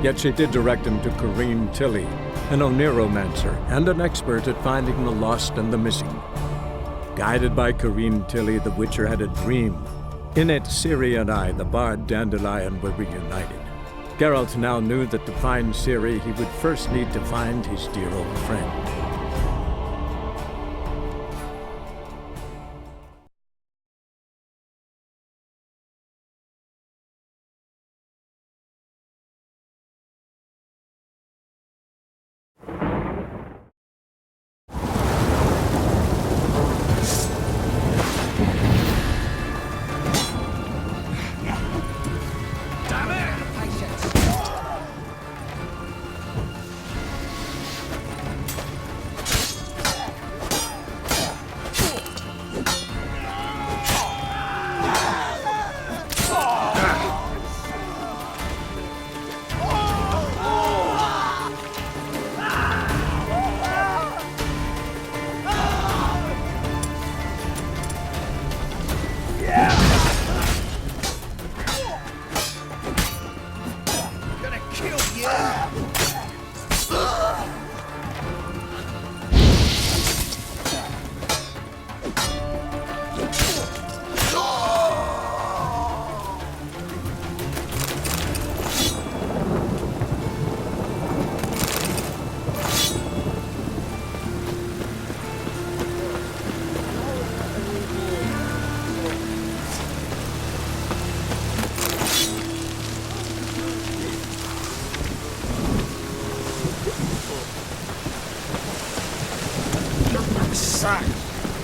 Yet she did direct him to Corrine Tilly, an oneromancer and an expert at finding the lost and the missing. Guided by Corrine Tilly, the Witcher had a dream. In it, Ciri and I, the bard Dandelion, were reunited. Geralt now knew that to find Ciri, he would first need to find his dear old friend.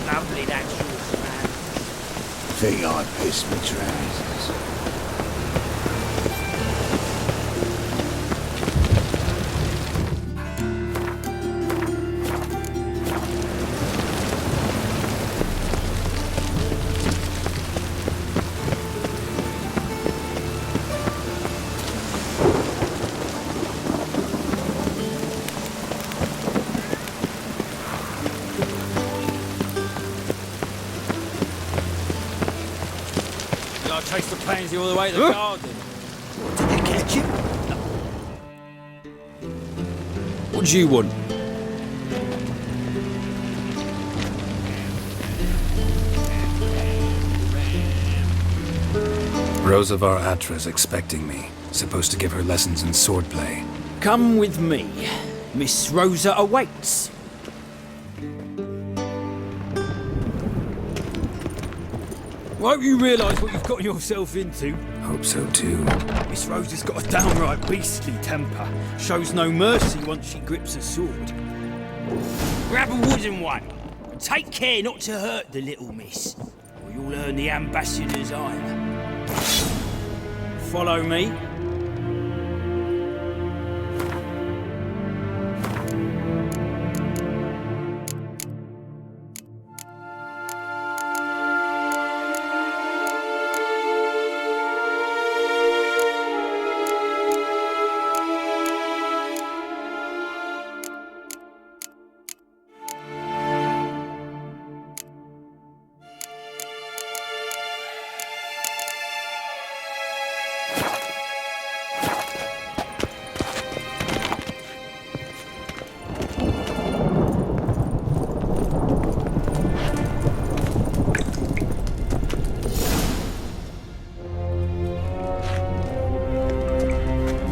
Lovely, that sauce, man. Think I pissed my trousers. Chase the pansy all the way to the garden. Did they catch him? No. What do you want? Rosavar Atra's expecting me. Supposed to give her lessons in swordplay. Come with me. Miss Rosa awaits. Won't you realise what you've got yourself into? Hope so too. Miss Rosa's got a downright beastly temper. Shows no mercy once she grips a sword. Grab a wooden one. And take care not to hurt the little miss, or you'll earn the ambassador's ire. Follow me.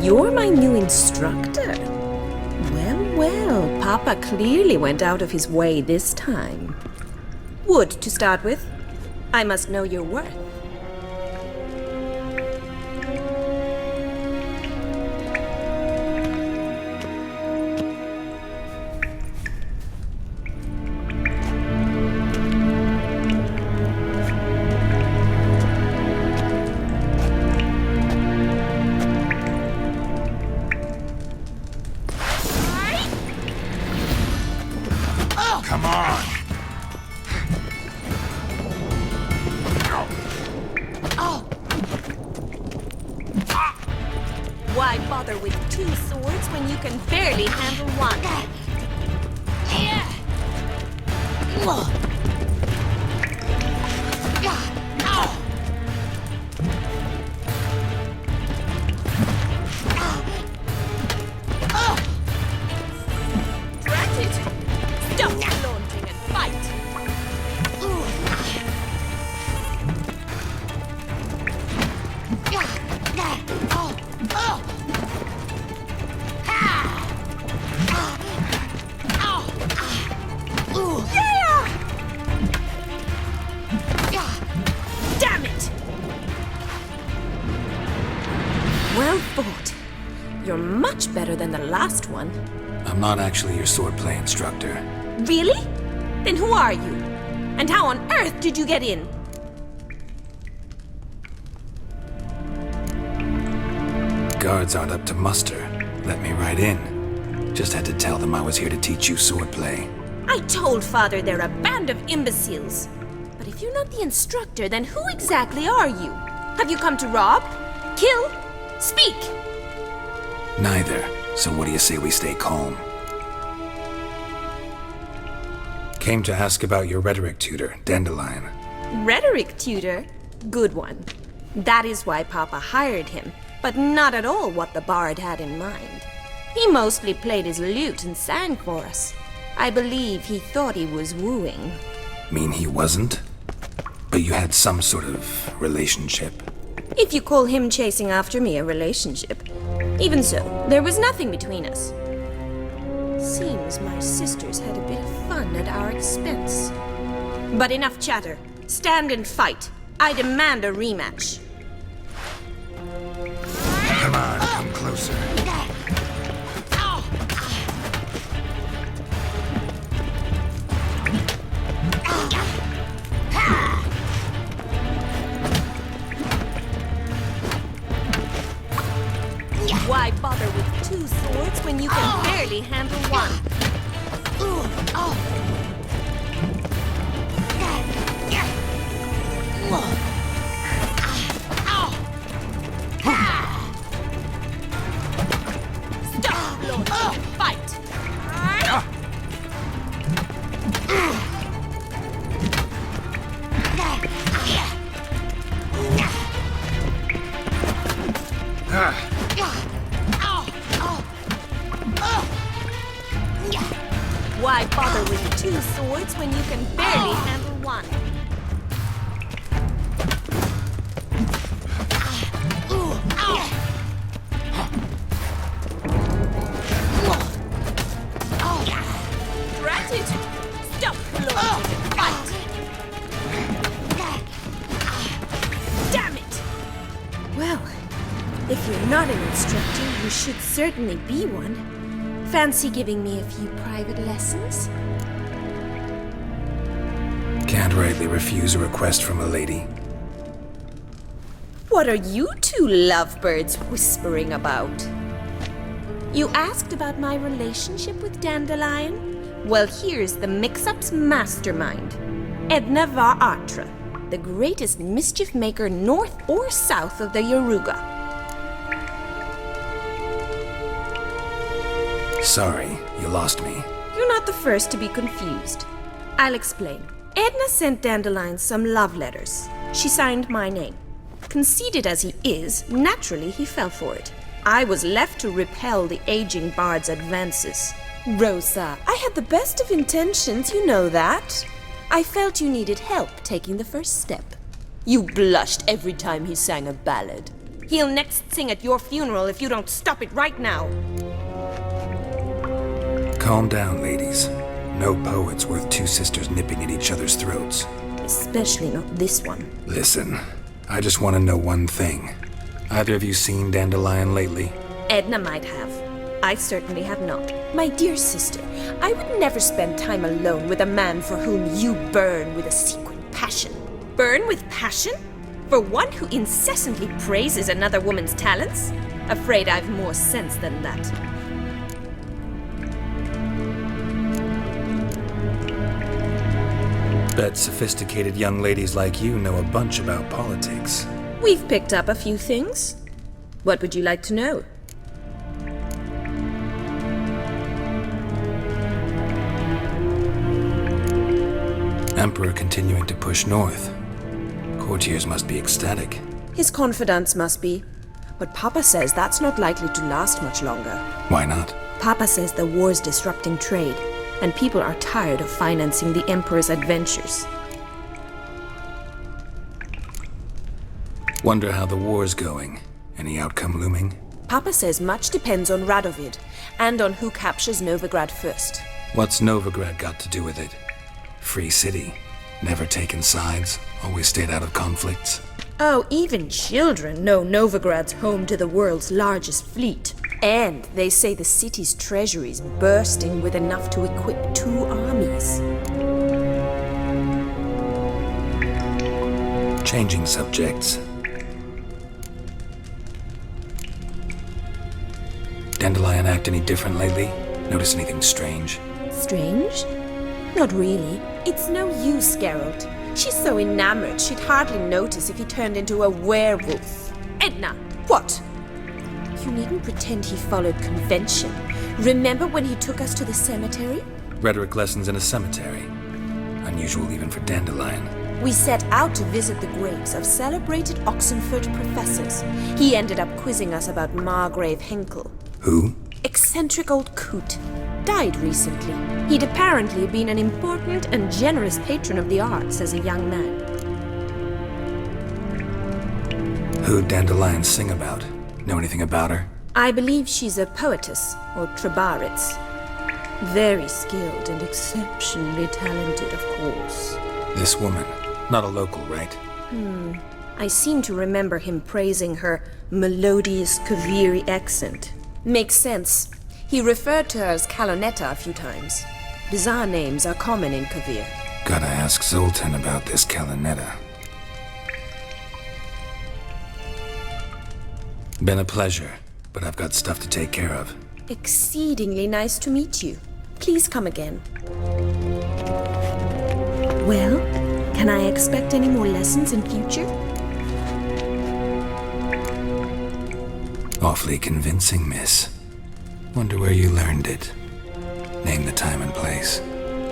You're my new instructor. Well, well, Papa clearly went out of his way this time. Wood, to start with. I must know your worth. Come on! Why bother with two swords when you can barely handle one? You're much better than the last one. I'm not actually your swordplay instructor. Really? Then who are you? And how on earth did you get in? Guards aren't up to muster. Let me right in. Just had to tell them I was here to teach you swordplay. I told Father they're a band of imbeciles. But if you're not the instructor, then who exactly are you? Have you come to rob? Kill? Speak! Neither. So what do you say we stay calm? Came to ask about your rhetoric tutor, Dandelion. Rhetoric tutor? Good one. That is why Papa hired him, but not at all what the bard had in mind. He mostly played his lute and sang for us. I believe he thought he was wooing. Mean he wasn't? But you had some sort of relationship? If you call him chasing after me a relationship. Even so, there was nothing between us. Seems my sisters had a bit of fun at our expense. But enough chatter. Stand and fight. I demand a rematch. Come on, come closer. Why bother with two swords when you can barely handle one? Stop, Lord. Fight! Why bother with two swords when you can barely handle one? Drat it! Stop, Lord! Fight! Damn it! Well, if you're not an instructor, you should certainly be one. Fancy giving me a few private lessons? Can't rightly refuse a request from a lady. What are you two lovebirds whispering about? You asked about my relationship with Dandelion? Well, here's the mix-up's mastermind. Edna var Atra, the greatest mischief maker north or south of the Yaruga. Sorry, you lost me. You're not the first to be confused. I'll explain. Edna sent Dandelion some love letters. She signed my name. Conceited as he is, naturally he fell for it. I was left to repel the aging bard's advances. Rosa, I had the best of intentions, you know that. I felt you needed help taking the first step. You blushed every time he sang a ballad. He'll next sing at your funeral if you don't stop it right now. Calm down, ladies. No poet's worth two sisters nipping at each other's throats. Especially not this one. Listen, I just want to know one thing. Either of you seen Dandelion lately? Edna might have. I certainly have not. My dear sister, I would never spend time alone with a man for whom you burn with a secret passion. Burn with passion? For one who incessantly praises another woman's talents? Afraid I've more sense than that. Bet sophisticated young ladies like you know a bunch about politics. We've picked up a few things. What would you like to know? Emperor continuing to push north. Courtiers must be ecstatic. His confidants must be. But Papa says that's not likely to last much longer. Why not? Papa says the war's disrupting trade, and people are tired of financing the Emperor's adventures. Wonder how the war's going. Any outcome looming? Papa says much depends on Radovid, and on who captures Novigrad first. What's Novigrad got to do with it? Free city. Never taken sides. Always stayed out of conflicts. Oh, even children know Novigrad's home to the world's largest fleet. And they say the city's treasury's bursting with enough to equip 2 armies. Changing subjects. Dandelion act any different lately? Notice anything strange? Strange? Not really. It's no use, Geralt. She's so enamored she'd hardly notice if he turned into a werewolf. Edna, what? You needn't pretend he followed convention. Remember when he took us to the cemetery? Rhetoric lessons in a cemetery. Unusual even for Dandelion. We set out to visit the graves of celebrated Oxenford professors. He ended up quizzing us about Margrave Henkel. Who? Eccentric old coot. Died recently. He'd apparently been an important and generous patron of the arts as a young man. Who'd Dandelion sing about? Know anything about her? I believe she's a poetess, or trabaritz. Very skilled and exceptionally talented, of course. This woman. Not a local, right? I seem to remember him praising her melodious Kaviri accent. Makes sense. He referred to her as Calonetta a few times. Bizarre names are common in Kavir. Gotta ask Zoltan about this Calonetta. Been a pleasure, but I've got stuff to take care of. Exceedingly nice to meet you. Please come again. Well, can I expect any more lessons in future? Awfully convincing, miss. Wonder where you learned it. Name the time and place.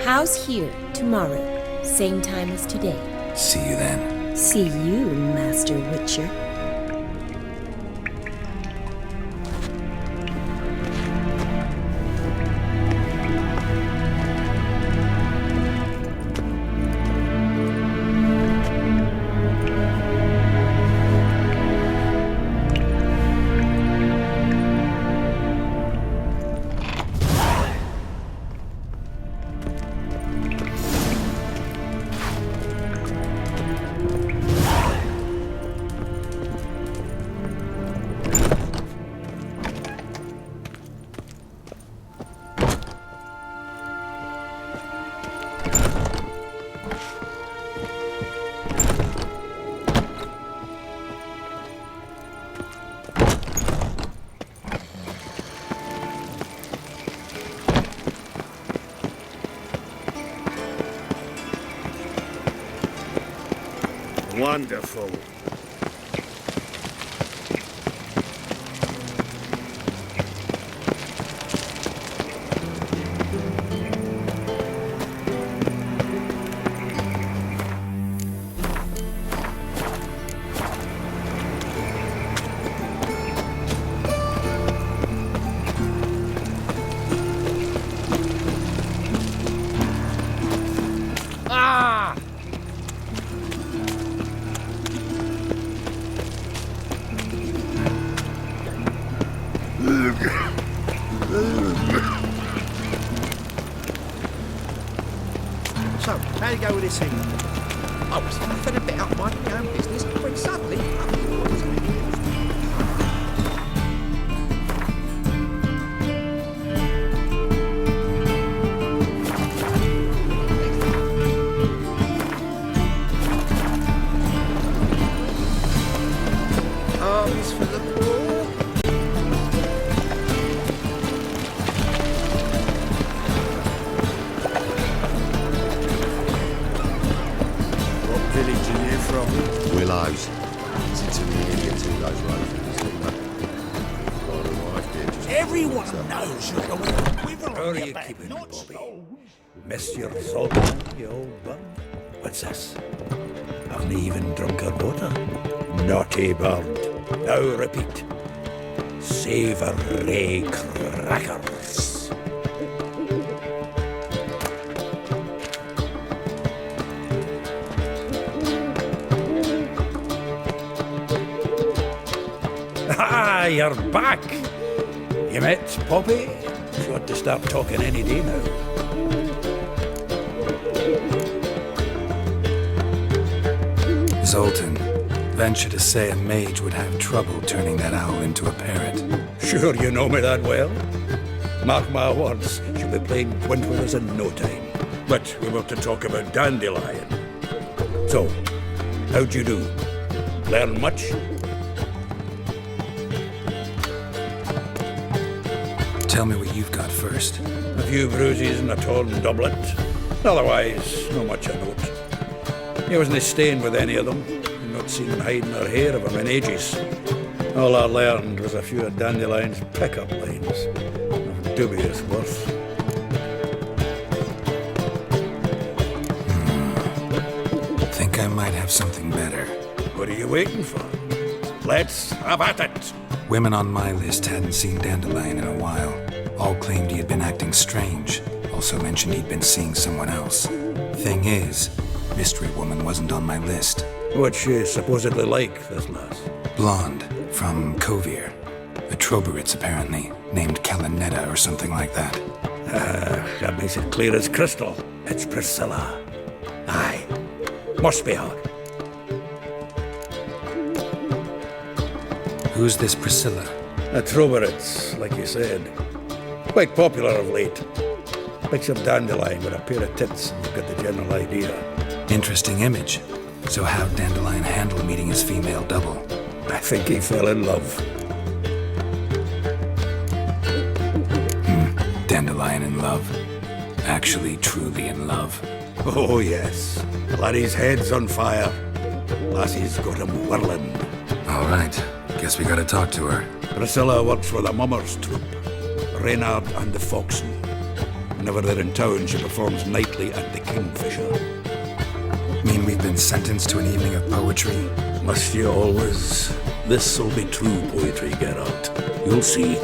House here, tomorrow. Same time as today. See you then. See you, Master Witcher. Wonderful. So, how do you go with this thing? I was having a bit up minding my own business when suddenly... Arms for the poor. What village are you from? Willows. It's in the idiot who goes round for this thing, Everyone knows you're a quiver How on are your you back, keeping, not Bobby? Miss your Sultan, you old bum? What's this? Haven't even drunk her water? Naughty bird. Now repeat. Savoury crackers. Ah, you're back. You met Poppy? She ought to start talking any day now. Zoltan, venture to say a mage would have trouble turning that owl into a parrot. Sure you know me that well? Mark my words, she'll be playing quint with us in no time. But we were to talk about dandelion. So, how'd you do? Learn much? Tell me what you've got first. A few bruises and a torn doublet. Otherwise, not much of note. He wasn't staying with any of them. I've not seen him hiding or hair of him in ages. All I learned was a few of Dandelion's pick-up lines, of dubious worth. Think I might have something better. What are you waiting for? Let's have at it! Women on my list hadn't seen Dandelion in a while. All claimed he had been acting strange. Also mentioned he'd been seeing someone else. Thing is, Mystery Woman wasn't on my list. What's she supposedly like, this lass? Blonde, from Kovir. A Troberitz, apparently, named Kalinetta or something like that. That makes it clear as crystal. It's Priscilla. Aye, must be her. Who's this Priscilla? A Troberitz, like you said. Quite popular of late. Picture Dandelion with a pair of tits, and you've got the general idea. Interesting image. So how'd Dandelion handle meeting his female double? I think he fell in love. Dandelion in love. Actually, truly in love. Oh, yes. Laddie's head's on fire. Lassie's got him whirling. All right. Guess we gotta talk to her. Priscilla works for the Mummers troupe. Reynard and the Foxen. Whenever they're in town, she performs nightly at the Kingfisher. Mean we've been sentenced to an evening of poetry? Must you always? This'll be true poetry, Geralt. You'll see.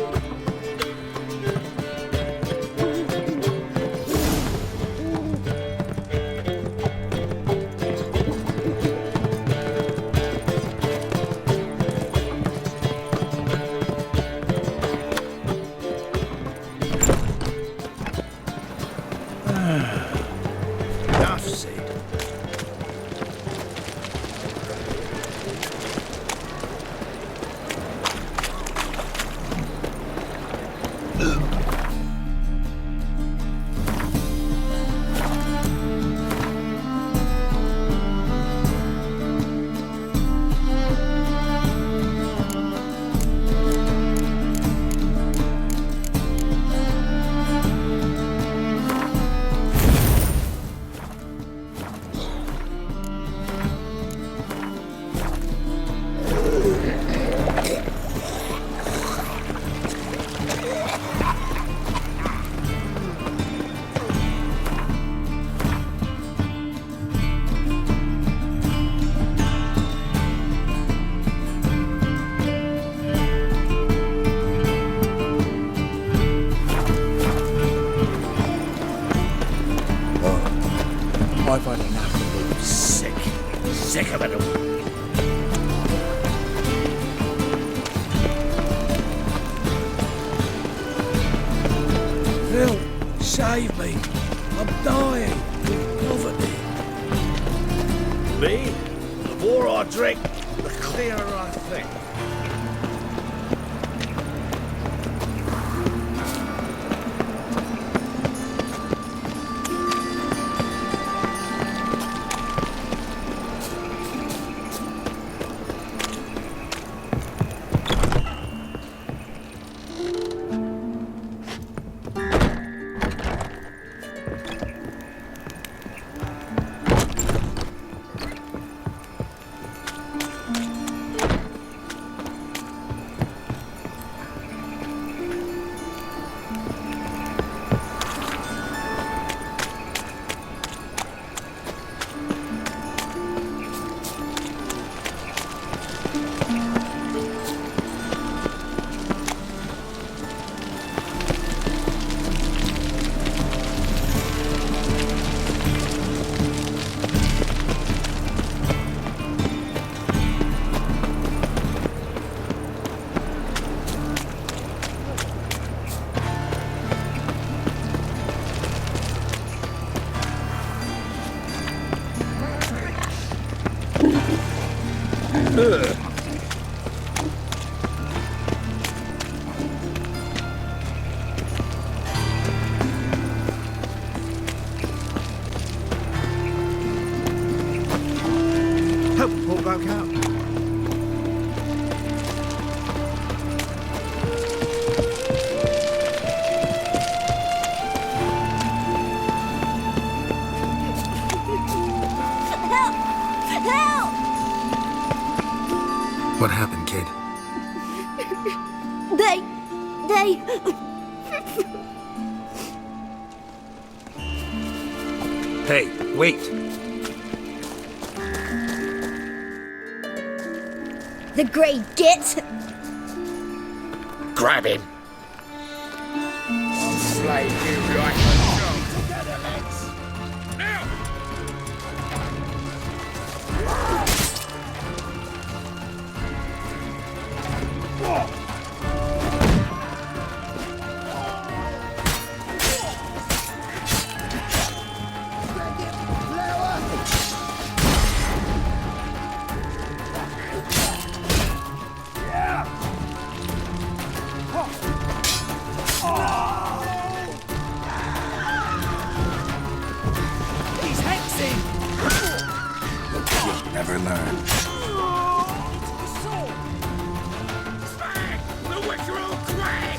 I've had enough of it. Sick of it all. Phil, save me. I'm dying with poverty. Me? The more I drink, the clearer I think. woke up. What happened, kid? They... Hey, wait! The grey git! Grab him. I'll slay you like a dog. Together, lads. Now! Never learn. The witcher will crack!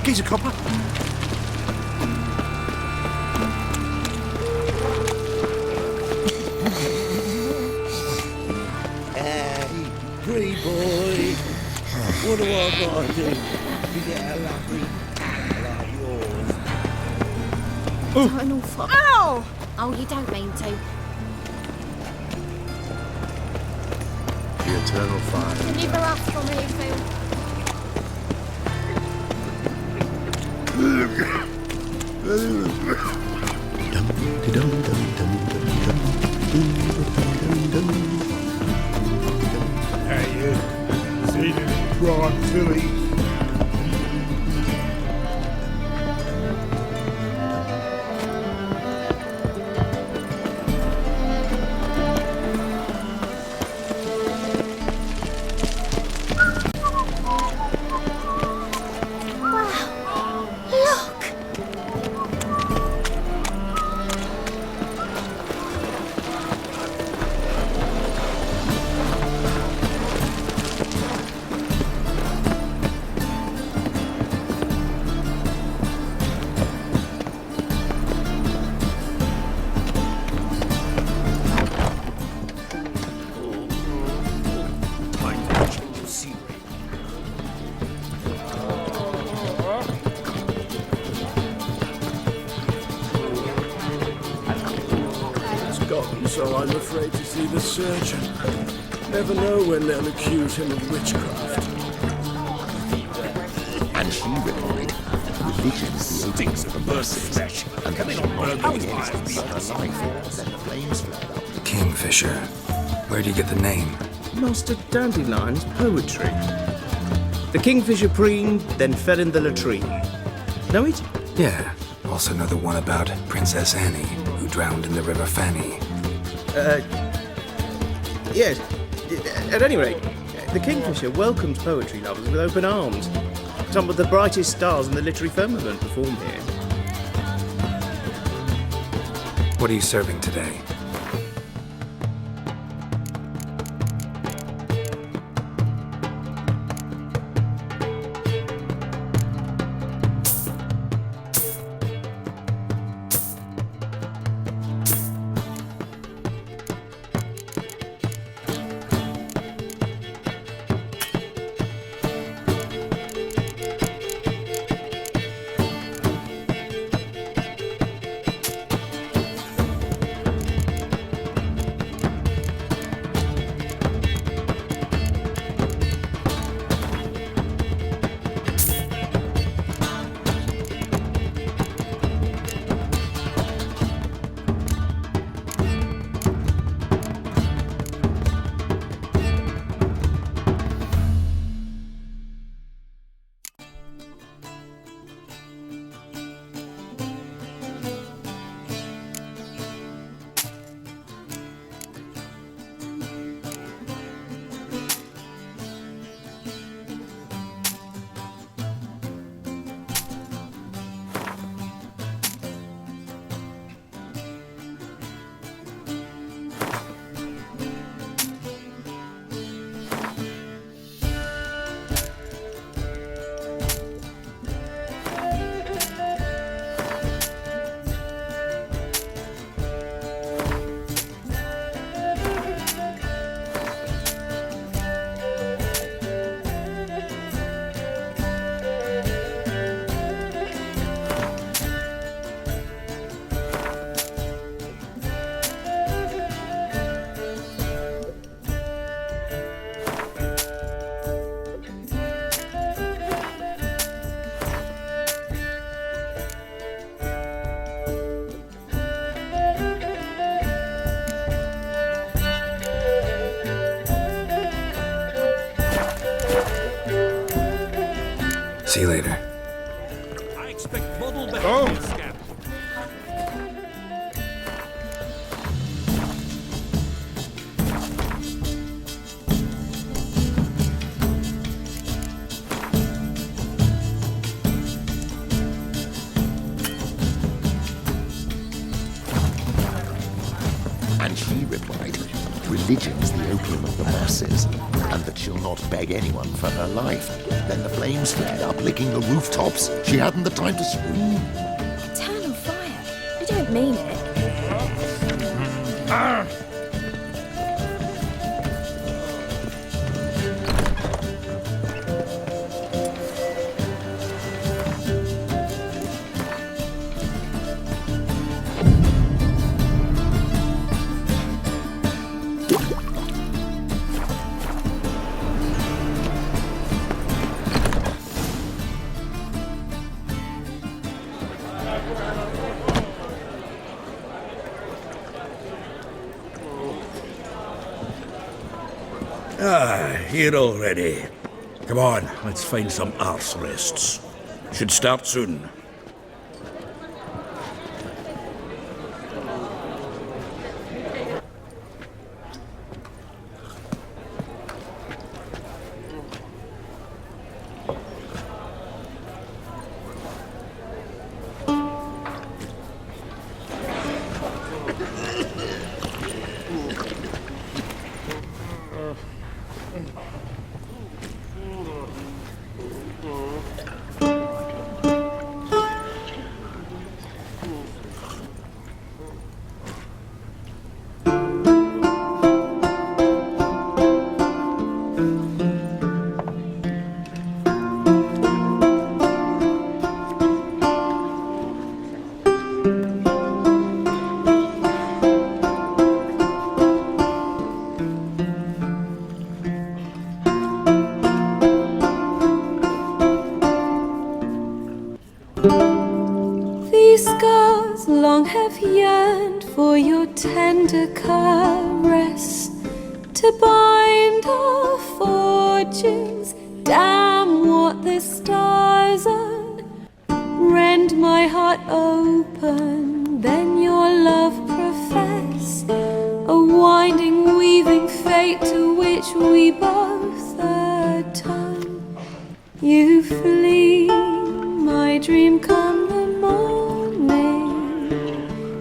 He's a copper. Hey, pretty boy. What do I gotta do to get a lovely like yours? Eternal fire. Ow! Oh, you don't mean to. The eternal fire. Deliver us from here, Phil. Hey, you. Seen any prime fillies? I'm afraid to see the surgeon. Never know when they'll accuse him of witchcraft. And she replied, religion stinks of mercy. And then she burned her life. Then the flames flared up. Kingfisher. Where do you get the name? Master Dandelion's poetry. The kingfisher preened, then fell in the latrine. Know it? Yeah. Also know the one about Princess Annie, who drowned in the River Fanny. Yes. At any rate, the kingfisher welcomes poetry lovers with open arms. Some of the brightest stars in the literary firmament perform here. What are you serving today? See you later. I expect model behavior, Scamp. And she replied, religion's the opium of the masses, and that she'll not beg anyone for her life. Then the flames flared up, licking the rooftops. She hadn't the time to scream. Eternal fire. I don't mean it. Here already. Come on, let's find some arse rests. Should start soon. scars long have yearned for your tender caress, to bind our fortunes. Damn what the stars own. Rend my heart open, then your love profess, a winding, weaving fate to which we both atone. You flee, my dream come the morning.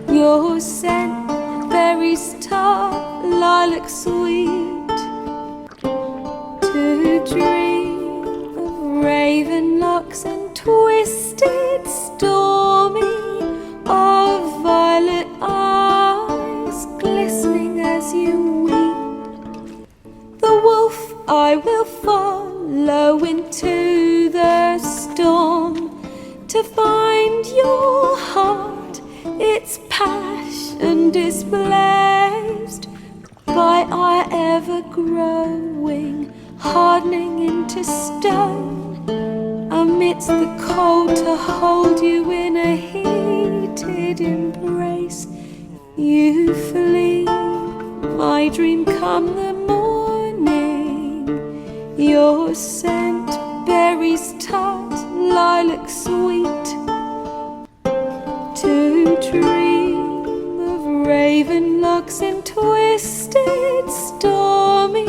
Your scent, berries tart, lilac sweet. To dream of raven locks and twisted, stormy, of violet eyes glistening as you weep. The wolf I will follow into the storm, to find your heart, its passion displaced by our ever-growing, hardening into stone. Amidst the cold, to hold you in a heated embrace. You flee, my dream come the morning. Your scent, berries tart, lilac sweet. To dream of raven locks and twisted, stormy,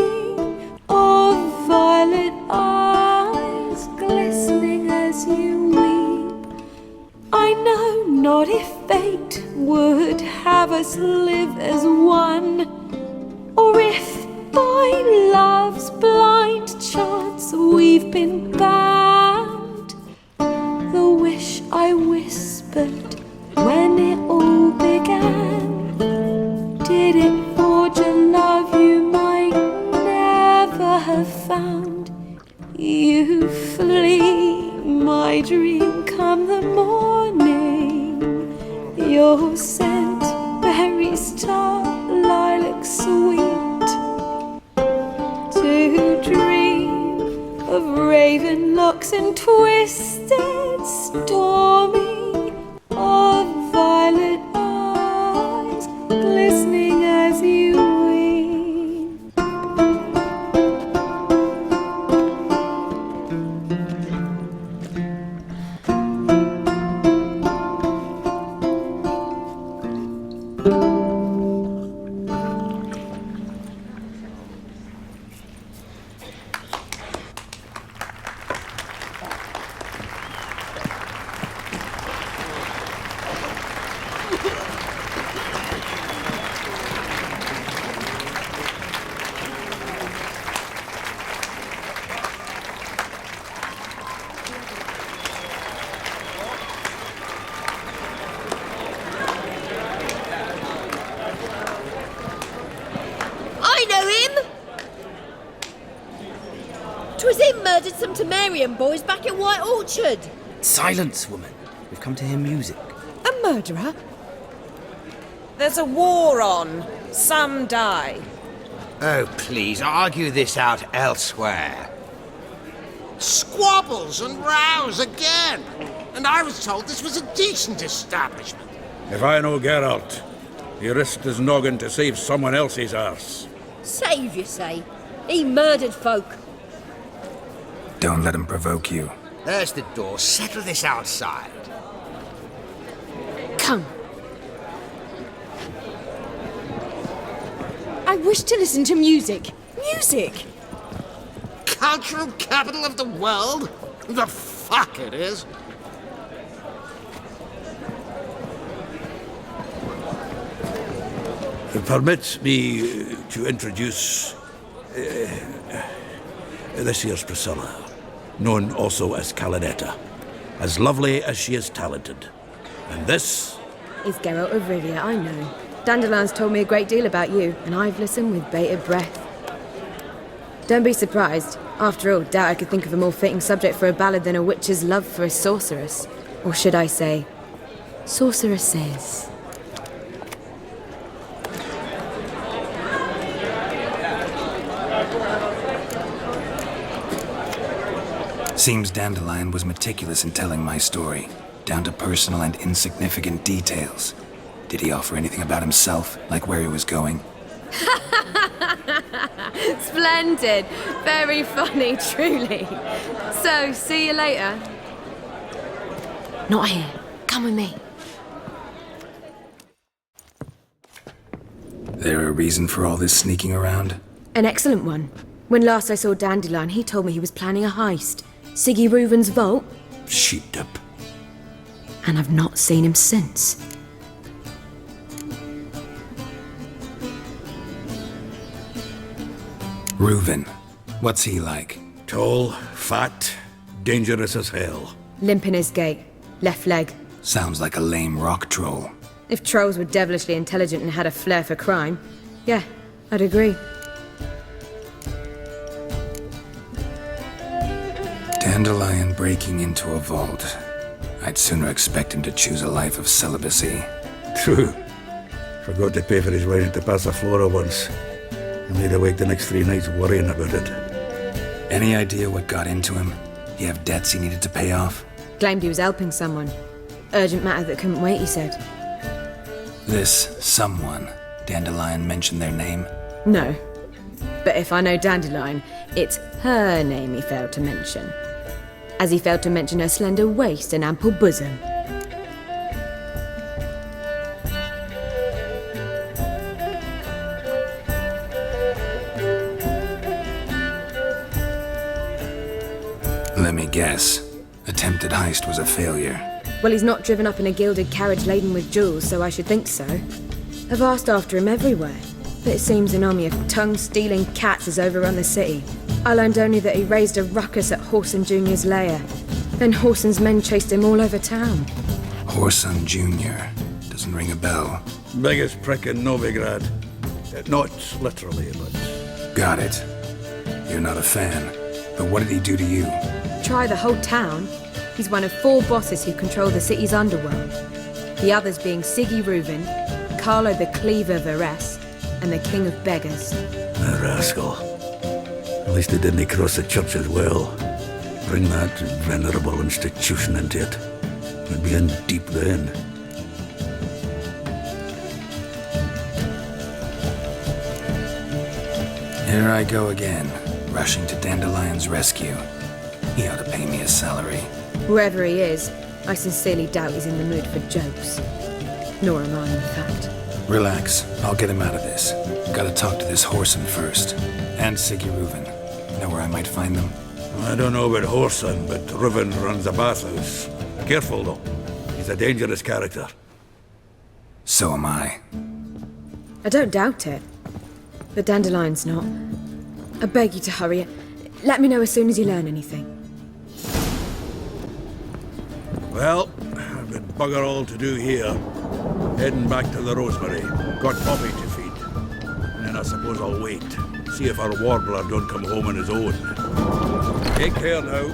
of violet eyes glistening as you weep. I know not if fate would have us live as one, or if by love's blind chance we've been bound. The wish I whispered when it all began, did it forge a love you might never have found? You flee, my dream come the morning. Your scent, berries tart, lilac sweet. To dream of raven locks and twisted, stormy, of violet eyes glistening as you weep. Murdered some Temerian boys back in White Orchard. Silence, woman. We've come to hear music. A murderer? There's a war on. Some die. Oh, please, argue this out elsewhere. Squabbles and rows again! And I was told this was a decent establishment. If I know Geralt, he risked his noggin to save someone else's arse. Save, you say? He murdered folk. Don't let him provoke you. There's the door. Settle this outside. Come. I wish to listen to music. Music! Cultural capital of the world? The fuck it is. Permit me to introduce this here's Priscilla, known also as Calinetta, as lovely as she is talented. And this is Geralt of Rivia, I know. Dandelion's told me a great deal about you, and I've listened with bated breath. Don't be surprised. After all, doubt I could think of a more fitting subject for a ballad than a witch's love for a sorceress. Or should I say, sorceresses. Seems Dandelion was meticulous in telling my story. down to personal and insignificant details. Did he offer anything about himself, like where he was going? Splendid. Very funny, truly. So, see you later. Not here. Come with me. There a reason for all this sneaking around? An excellent one. When last I saw Dandelion, he told me he was planning a heist. Siggy Reuven's vault. Shit up. And I've not seen him since. Reuven. What's he like? Tall, fat, dangerous as hell. Limp in his gait. Left leg. Sounds like a lame rock troll. If trolls were devilishly intelligent and had a flair for crime, yeah, I'd agree. Dandelion breaking into a vault. I'd sooner expect him to choose a life of celibacy. True. Forgot to pay for his way into Passaflora once. I made awake the next 3 nights worrying about it. Any idea what got into him? He have debts he needed to pay off? Claimed he was helping someone. Urgent matter that couldn't wait, he said. This someone, Dandelion mentioned their name? No. But if I know Dandelion, it's her name he failed to mention. As he failed to mention her slender waist and ample bosom. Let me guess. Attempted heist was a failure. Well, he's not driven up in a gilded carriage laden with jewels, so I should think so. I've asked after him everywhere, but it seems an army of tongue-stealing cats has overrun the city. I learned only that he raised a ruckus at Whoreson Jr.'s lair. Then Whoreson's men chased him all over town. Whoreson Jr. Doesn't ring a bell. Biggest prick in Novigrad. Not literally, but... Got it. You're not a fan. But what did he do to you? Try the whole town. He's one of 4 bosses who control the city's underworld. The others being Siggy Reuven, Carlo the Cleaver Varese, and the King of Beggars. A rascal. At least he didn't cross the church as well. Bring that venerable institution into it. We'd be in deep then. Here I go again, rushing to Dandelion's rescue. He ought to pay me a salary. Whoever he is, I sincerely doubt he's in the mood for jokes. Nor am I, in fact. Relax. I'll get him out of this. Gotta talk to this Whoreson first. And Siggy Reuven. Know where I might find them? I don't know about Whoreson, but Reuven runs a bathhouse. Careful, though. He's a dangerous character. So am I. I don't doubt it. But Dandelion's not. I beg you to hurry. Let me know as soon as you learn anything. Well, I've got bugger all to do here. Heading back to the Rosemary. Got Poppy to feed. And then I suppose I'll wait. See if our warbler don't come home on his own. Take care now.